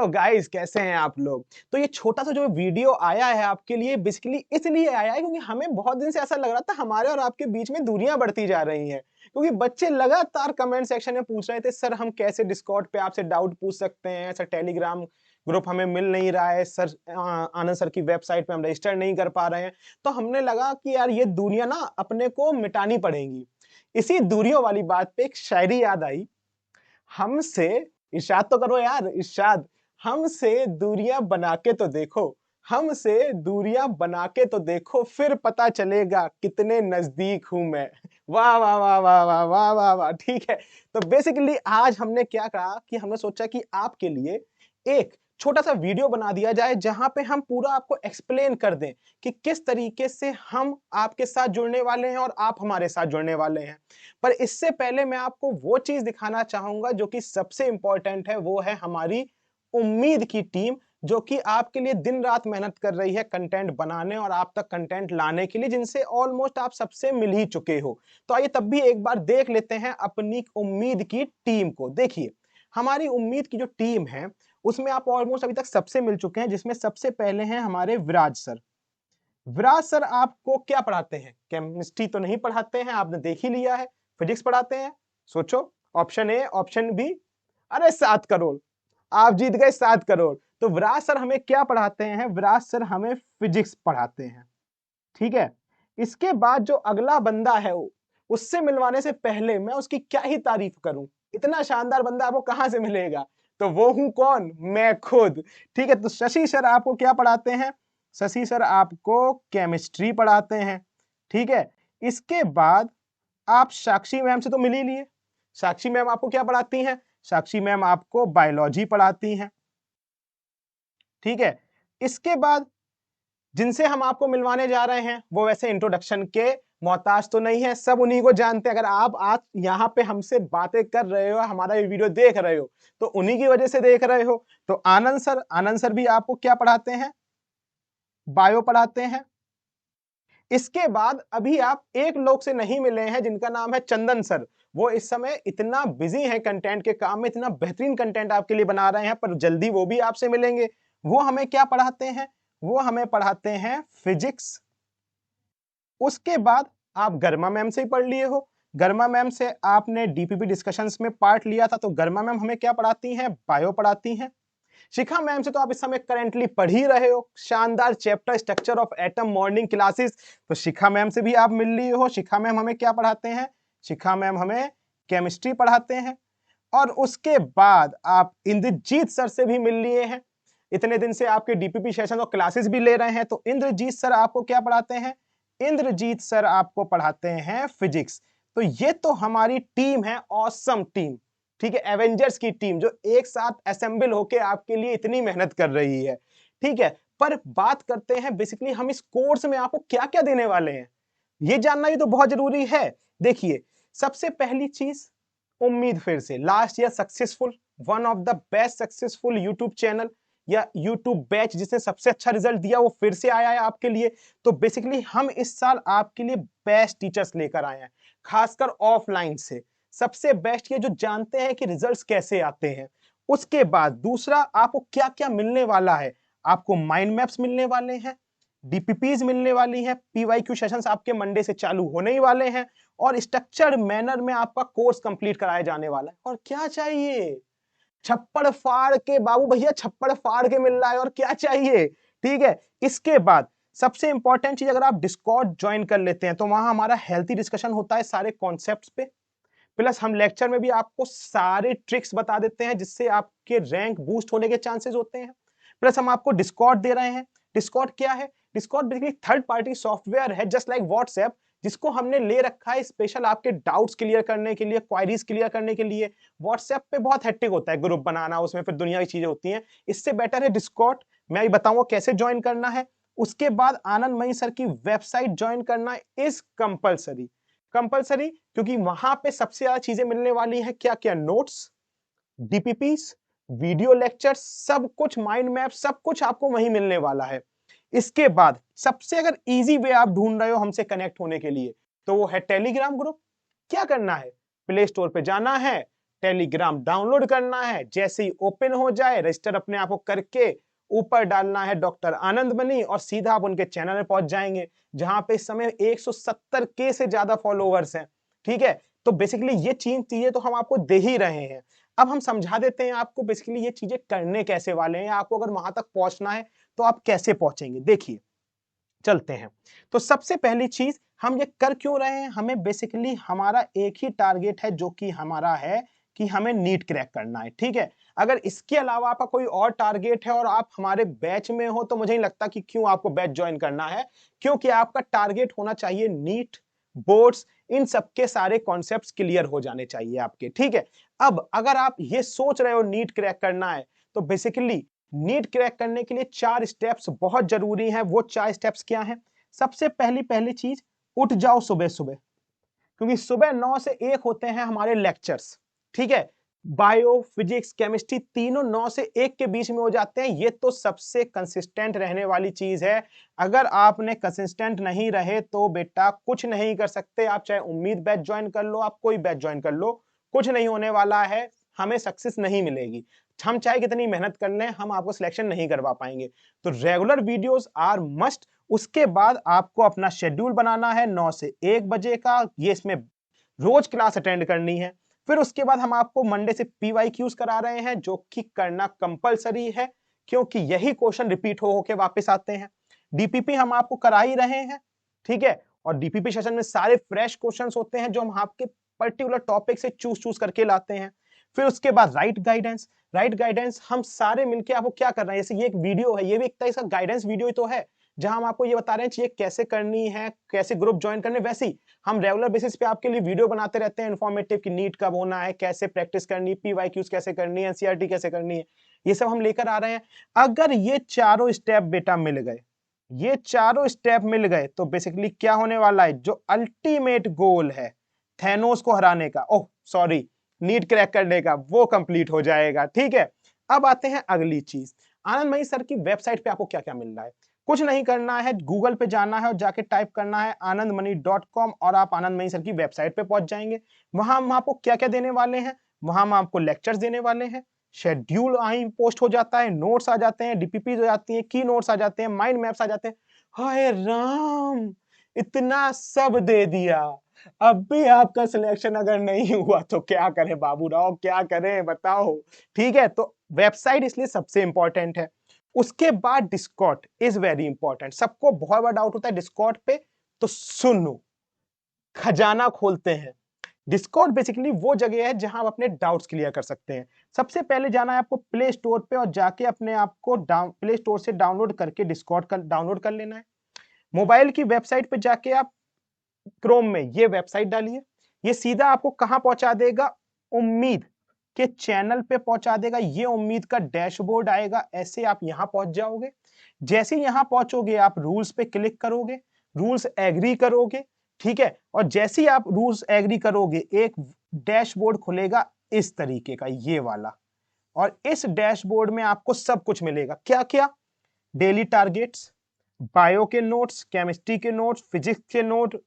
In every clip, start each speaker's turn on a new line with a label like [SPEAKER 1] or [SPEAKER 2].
[SPEAKER 1] Hello guys, कैसे हैं आप लोग। तो ये छोटा सा जो वीडियो आया है आपके लिए बेसिकली इसलिए आया है क्योंकि हमें बहुत दिन से ऐसा लग रहा था हमारे और आपके बीच में दूरियां बढ़ती जा रही हैं, क्योंकि बच्चे लगातार कमेंट सेक्शन में पूछ रहे थे सर हम कैसे डिस्कॉर्ड पे आपसे डाउट पूछ सकते हैं, सर टेलीग्राम ग्रुप हमें मिल नहीं रहा है, सर आनंद सर की वेबसाइट पे हम रजिस्टर नहीं कर पा रहे हैं। तो हमने लगा कि यार ये दूरियां ना अपने को मिटानी पड़ेंगी। इसी दूरियों वाली बात पे एक शायरी याद आई, हमसे इरशाद तो करो यार, इरशाद। हमसे दूरियां बना के तो देखो, हमसे दूरियां बना के तो देखो, फिर पता चलेगा कितने नजदीक हूं मैं। वाह वाह वाह वाह वाह वाह वाह वाह, ठीक है। तो बेसिकली आज हमने क्या कहा कि हमने सोचा कि आपके लिए एक छोटा सा वीडियो बना दिया जाए जहां पे हम पूरा आपको एक्सप्लेन कर दें कि किस तरीके से हम आपके साथ जुड़ने वाले हैं और आप हमारे साथ जुड़ने वाले हैं। पर इससे पहले मैं आपको वो चीज दिखाना चाहूंगा जो कि सबसे इंपॉर्टेंट है, वो है हमारी उम्मीद की टीम, जो कि आपके लिए दिन रात मेहनत कर रही है कंटेंट बनाने और आप तक कंटेंट लाने के लिए, जिनसे ऑलमोस्ट आप सबसे मिल ही चुके हो। तो आइए तब भी एक बार देख लेते हैं अपनी उम्मीद की टीम को। देखिए, हमारी उम्मीद की जो टीम है उसमें आप ऑलमोस्ट अभी तक सबसे मिल चुके हैं, जिसमें सबसे पहले हैं हमारे विराज सर। विराज सर आपको क्या पढ़ाते हैं? केमिस्ट्री तो नहीं पढ़ाते हैं, आपने देख ही लिया है। फिजिक्स पढ़ाते हैं? सोचो, ऑप्शन ए, ऑप्शन बी। अरे 7 करोड़, आप जीत गए 7 करोड़। तो विराज सर हमें क्या पढ़ाते हैं? विराज सर हमें फिजिक्स पढ़ाते हैं, ठीक है। इसके बाद जो अगला बंदा है उससे मिलवाने से पहले मैं उसकी क्या ही तारीफ करूं, इतना शानदार बंदा आपको कहां से मिलेगा। तो वो हूं कौन? मैं खुद, ठीक है। तो शशि सर आपको क्या पढ़ाते हैं? शशि सर आपको केमिस्ट्री पढ़ाते हैं, ठीक है। इसके बाद आप साक्षी मैम से तो मिल ही लिए। साक्षी मैम आपको क्या पढ़ाती हैं? साक्षी मैम आपको बायोलॉजी पढ़ाती हैं, ठीक है। इसके बाद जिनसे हम आपको मिलवाने जा रहे हैं वो वैसे इंट्रोडक्शन के मोहताज तो नहीं है, सब उन्हीं को जानते हैं। अगर आप आज यहाँ पे हमसे बातें कर रहे हो, हमारा ये वीडियो देख रहे हो, तो उन्हीं की वजह से देख रहे हो। तो आनंद सर भी आपको क्या पढ़ाते हैं? बायो पढ़ाते हैं। इसके बाद अभी आप एक लोग से नहीं मिले हैं जिनका नाम है चंदन सर। वो इस समय इतना बिजी है कंटेंट के काम में, इतना बेहतरीन कंटेंट आपके लिए बना रहे हैं, पर जल्दी वो भी आपसे मिलेंगे। वो हमें क्या पढ़ाते हैं? वो हमें पढ़ाते हैं फिजिक्स। उसके बाद आप गर्मा मैम से ही पढ़ लिए हो। गर्मा मैम से आपने डीपीपी डिस्कशंस में पार्ट लिया था। तो गर्मा मैम हमें क्या पढ़ाती हैं? बायो पढ़ाती हैं। शिखा मैम से तो आप इस समय करेंटली पढ़ ही रहे हो, शानदार chapter structure of atom morning classes. तो शिखा मैम से भी आप मिल लिए हो। शिखा मैम हमें क्या पढ़ाते हैं? शिखा मैम हमें केमिस्ट्री पढ़ाते हैं। और उसके बाद आप इंद्रजीत सर से भी मिल लिए हैं, इतने दिन से आपके डीपीपी सेशन और क्लासेस भी ले रहे हैं। तो इंद्रजीत सर आपको क्या पढ़ाते हैं? इंद्रजीत सर आपको पढ़ाते हैं फिजिक्स। तो ये तो हमारी टीम है, ऑसम टीम, ठीक है, एवेंजर्स की टीम, जो एक साथ असेंबल होके आपके लिए इतनी मेहनत कर रही है, ठीक है। पर बात करते हैं बेसिकली हम इस कोर्स में आपको क्या क्या देने वाले हैं, ये जानना भी तो बहुत जरूरी है। देखिए, सबसे पहली चीज, उम्मीद फिर से last year successful, one of the best successful YouTube channel या यूट्यूब बैच जिसने सबसे अच्छा रिजल्ट दिया, वो फिर से आया है आपके लिए। तो बेसिकली हम इस साल आपके लिए बेस्ट टीचर्स लेकर आए हैं, खासकर ऑफलाइन से सबसे बेस्ट, ये जो जानते हैं कि रिजल्ट्स कैसे आते हैं। उसके बाद दूसरा, आपको क्या क्या मिलने वाला है? आपको माइंड मैप्स मिलने वाले हैं, डीपीपीज मिलने वाली हैं, पीवाईक्यू सेशंस आपके मंडे से चालू होने ही वाले हैं, और स्ट्रक्चर्ड मैनर में आपका कोर्स कंप्लीट कराया जाने वाला है। और क्या चाहिए? छप्पड़ फाड़ के बाबू भैया, छप्पड़ फाड़ के मिल रहा है, और क्या चाहिए, ठीक है। इसके बाद सबसे इंपॉर्टेंट चीज, अगर आप डिस्कॉर्ड ज्वाइन कर लेते हैं तो वहां हमारा हेल्थी डिस्कशन होता है सारे कॉन्सेप्ट्स पे, प्लस हम लेक्चर में भी आपको सारे ट्रिक्स बता देते हैं जिससे आपके रैंक बूस्ट होने के चांसेस होते हैं। प्लस हम आपको डिस्कॉर्ड दे रहे हैं। डिस्कॉर्ड क्या है? Discord basically third party software है, जस्ट लाइक व्हाट्सएप, जिसको हमने ले रखा है स्पेशल आपके डाउट्स क्लियर करने के लिए, क्वायरीज क्लियर करने के लिए। व्हाट्सएप पे बहुत हेक्टिक होता है ग्रुप बनाना, उसमें फिर दुनिया की चीजें होती हैं, इससे बेटर है डिस्कॉर्ड। मैं बताऊंगा कैसे ज्वाइन करना है। उसके बाद आनंद मणि सर की वेबसाइट ज्वाइन करना इज कंपलसरी, कंपलसरी, क्योंकि वहां पे सबसे ज्यादा चीजें मिलने वाली है। क्या क्या? नोट्स, डीपीपीस, वीडियो लेक्चर, सब कुछ, माइंड मैप, सब कुछ आपको वहीं मिलने वाला है। इसके बाद सबसे अगर इजी वे आप ढूंढ रहे हो हमसे कनेक्ट होने के लिए, तो वो है टेलीग्राम ग्रुप। क्या करना है? प्ले स्टोर पे जाना है, टेलीग्राम डाउनलोड करना है, जैसे ही ओपन हो जाए रजिस्टर अपने आप को करके ऊपर डालना है डॉक्टर आनंद मनी और सीधा आप उनके चैनल में पहुंच जाएंगे, जहां पे इस समय 170 के से ज्यादा फॉलोवर्स हैं। ठीक है, तो बेसिकली ये चीजें तो हम आपको दे ही रहे हैं। अब हम समझा देते हैं आपको बेसिकली ये चीजें करने कैसे वाले हैं, आपको अगर वहां तक पहुंचना है तो आप कैसे पहुंचेंगे। देखिए, चलते हैं। तो सबसे पहली चीज, हम ये कर क्यों रहे हैं, हमें बेसिकली हमारा एक ही टारगेट है जो कि हमारा है कि हमें नीट क्रैक करना है। ठीक है, अगर इसके अलावा आपका कोई और टारगेट है और आप हमारे बैच में हो तो मुझे नहीं लगता कि क्यों आपको बैच ज्वाइन करना है, क्योंकि आपका टारगेट होना चाहिए नीट, बोर्ड्स, इन सबके सारे कॉन्सेप्ट्स क्लियर हो जाने चाहिए आपके। ठीक है, अब अगर आप ये सोच रहे हो नीट क्रैक करना है तो बेसिकली नीट क्रैक करने के लिए 4 स्टेप्स बहुत जरूरी हैं। वो 4 स्टेप्स क्या हैं? सबसे पहली चीज, उठ जाओ सुबह सुबह, क्योंकि सुबह 9 से 1 होते हैं हमारे लेक्चर्स। ठीक है, बायो, फिजिक्स, केमिस्ट्री तीनों 9 से 1 के बीच में हो जाते हैं। ये तो सबसे कंसिस्टेंट रहने वाली चीज है। अगर आपने कंसिस्टेंट नहीं रहे तो बेटा कुछ नहीं कर सकते। आप चाहे उम्मीद बैच ज्वाइन कर लो, आप कोई बैच ज्वाइन कर लो, कुछ नहीं होने वाला है, हमें सक्सेस नहीं मिलेगी। हम चाहे कितनी मेहनत कर लें, हम आपको सिलेक्शन नहीं करवा पाएंगे। तो रेगुलर वीडियोस आर मस्ट। उसके बाद आपको अपना शेड्यूल बनाना है 9 से 1 बजे का, ये इसमें रोज क्लास अटेंड करनी है। फिर उसके बाद हम आपको मंडे से पीवाईक्यूज करा रहे हैं, जो कि करना कंपलसरी है, क्योंकि यही क्वेश्चन रिपीट हो के वापस आते हैं। डीपीपी हम आपको करा ही रहे हैं। ठीक है, और डीपीपी सेशन में सारे फ्रेश क्वेश्चंस होते हैं जो हम आपके पर्टिकुलर टॉपिक से चूज करके लाते हैं। फिर उसके बाद राइट गाइडेंस हम सारे मिलके आपको क्या कर रहे हैं, जैसे ये एक वीडियो है, ये भी एक तरह का गाइडेंस वीडियो ही तो है, जहां हम आपको ये बता रहे हैं चीजें कैसे करनी है, कैसे ग्रुप ज्वाइन करने। वैसे ही हम रेगुलर बेसिस पे आपके लिए वीडियो बनाते रहते हैं इन्फॉर्मेटिव, कि नीट कब होना है, कैसे प्रैक्टिस करनी है, पीवाईक्यूज कैसे करनी है, एनसीईआरटी कैसे करनी है, ये सब हम लेकर आ रहे हैं। अगर ये चारों स्टेप बेटा मिल गए, ये चारों स्टेप मिल गए, तो बेसिकली क्या होने वाला है, जो अल्टीमेट गोल है थैनोस को हराने का, ओह सॉरी, नीट क्रैक करने का, वो कंप्लीट हो जाएगा। ठीक है, अब आते हैं अगली चीज, आनंद मणि सर की वेबसाइट पे आपको क्या क्या मिल रहा है। कुछ नहीं करना है, गूगल पे जाना है और जाके टाइप करना है anandmani.com और आप आनंद मणि सर की वेबसाइट पे पहुंच जाएंगे। वहां हम आपको क्या क्या देने वाले हैं, वहां हम आपको लेक्चर्स देने वाले हैं, शेड्यूल वहीं पोस्ट हो जाता है, नोट्स आ जाते हैं, डीपीपी हो जाती है, की नोट्स आ जाते हैं, माइंड मैप्स आ जाते हैं। हाय राम, इतना सब दे दिया, अब भी आपका सिलेक्शन अगर नहीं हुआ तो क्या करें बाबू राव, क्या करें बताओ। ठीक है, तो वेबसाइट इसलिए सबसे इंपॉर्टेंट है। उसके बाद डिस्कॉर्ड इज वेरी इंपॉर्टेंट। सबको बहुत बड़ा डाउट होता है डिस्कॉर्ड पे, तो सुनो, खजाना खोलते हैं। डिस्कॉर्ड बेसिकली वो जगह है जहां आप अपने डाउट्स क्लियर कर सकते हैं। सबसे पहले जाना है आपको प्ले स्टोर पे और जाके अपने आप को प्ले स्टोर से डाउनलोड करके डिस्कॉर्ड का डाउनलोड कर लेना है। मोबाइल की वेबसाइट पे जाके आप क्रोम में ये वेबसाइट डालिए, ये सीधा आपको कहां पहुंचा देगा, उम्मीद के चैनल पे पहुंचा देगा। ये उम्मीद का डैशबोर्ड आएगा, ऐसे आप यहां पहुंच जाओगे। जैसे यहां पहुंचोगे आप रूल्स पे क्लिक करोगे, रूल्स एग्री करोगे। ठीक है, और जैसे ही आप रूल्स एग्री करोगे एक डैशबोर्ड खुलेगा इस तरीके का, ये वाला, और इस डैशबोर्ड में आपको सब कुछ मिलेगा। क्या क्या? डेली टारगेट्स, बायो के नोट्स, केमिस्ट्री के नोट्स, फिजिक्स के नोट,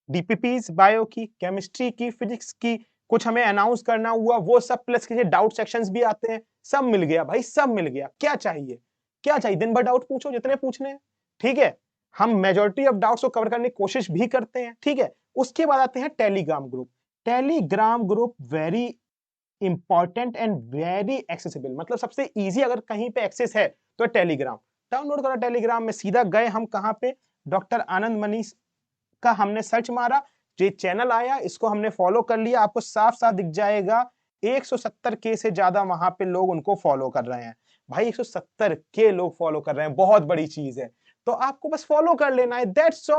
[SPEAKER 1] डीपीपीज बायो की, केमिस्ट्री की, फिजिक्स की, कुछ हमें अनाउंस करना हुआ वो सब, प्लस के डाउट सेक्शंस भी आते हैं। सब मिल गया भाई, सब मिल गया। क्या चाहिए, क्या चाहिए, दिन भर डाउट पूछो जितने पूछने हैं। ठीक है, हम मेजॉरिटी ऑफ डाउट्स को कवर करने की कोशिश भी करते हैं। ठीक है, उसके बाद आते हैं Telegram group. Telegram group very important and very accessible, मतलब सबसे इजी अगर कहीं पे एक्सेस है तो टेलीग्राम। डाउनलोड करा टेलीग्राम में, सीधा गए हम कहां पे, डॉक्टर आनंद मनी का हमने सर्च मारा, ये चैनल आया, इसको हमने फॉलो कर लिया। आपको साफ साफ दिख जाएगा 170 के से ज्यादा वहां पे लोग उनको फॉलो कर रहे हैं। भाई 170 के लोग फॉलो कर रहे हैं, बहुत बड़ी चीज है। तो आपको बस फॉलो कर लेना है, दैट्स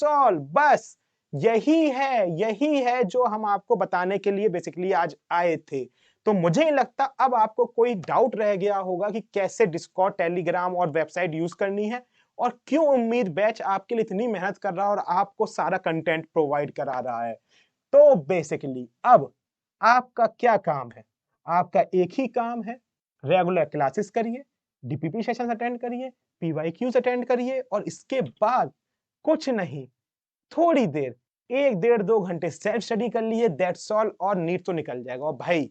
[SPEAKER 1] ऑल, बस यही है जो हम आपको बताने के लिए बेसिकली आज आए थे। तो मुझे नहीं लगता अब आपको कोई डाउट रह गया होगा कि कैसे डिस्कॉर्ड, टेलीग्राम और वेबसाइट यूज करनी है, और क्यों उम्मीद बैच आपके लिए इतनी मेहनत कर रहा है और आपको सारा कंटेंट प्रोवाइड करा रहा है। तो बेसिकली अब आपका क्या काम है, आपका एक ही काम है, रेगुलर क्लासेस करिए, डीपीपी सेशन अटेंड करिए, पीवाईक्यूज अटेंड करिए, और इसके बाद कुछ नहीं, थोड़ी देर 1 डेढ़ 2 घंटे सेल्फ स्टडी कर लिए, दैट्स ऑल, और नीट तो निकल जाएगा। और भाई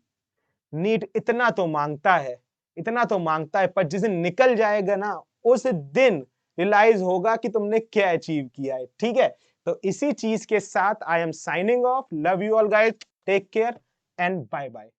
[SPEAKER 1] नीट इतना तो मांगता है, इतना तो मांगता है, पर जिस दिन निकल जाएगा ना, उस दिन रियलाइज होगा कि तुमने क्या अचीव किया है। ठीक है, तो इसी चीज के साथ I am signing off. Love you all guys, take care and bye bye.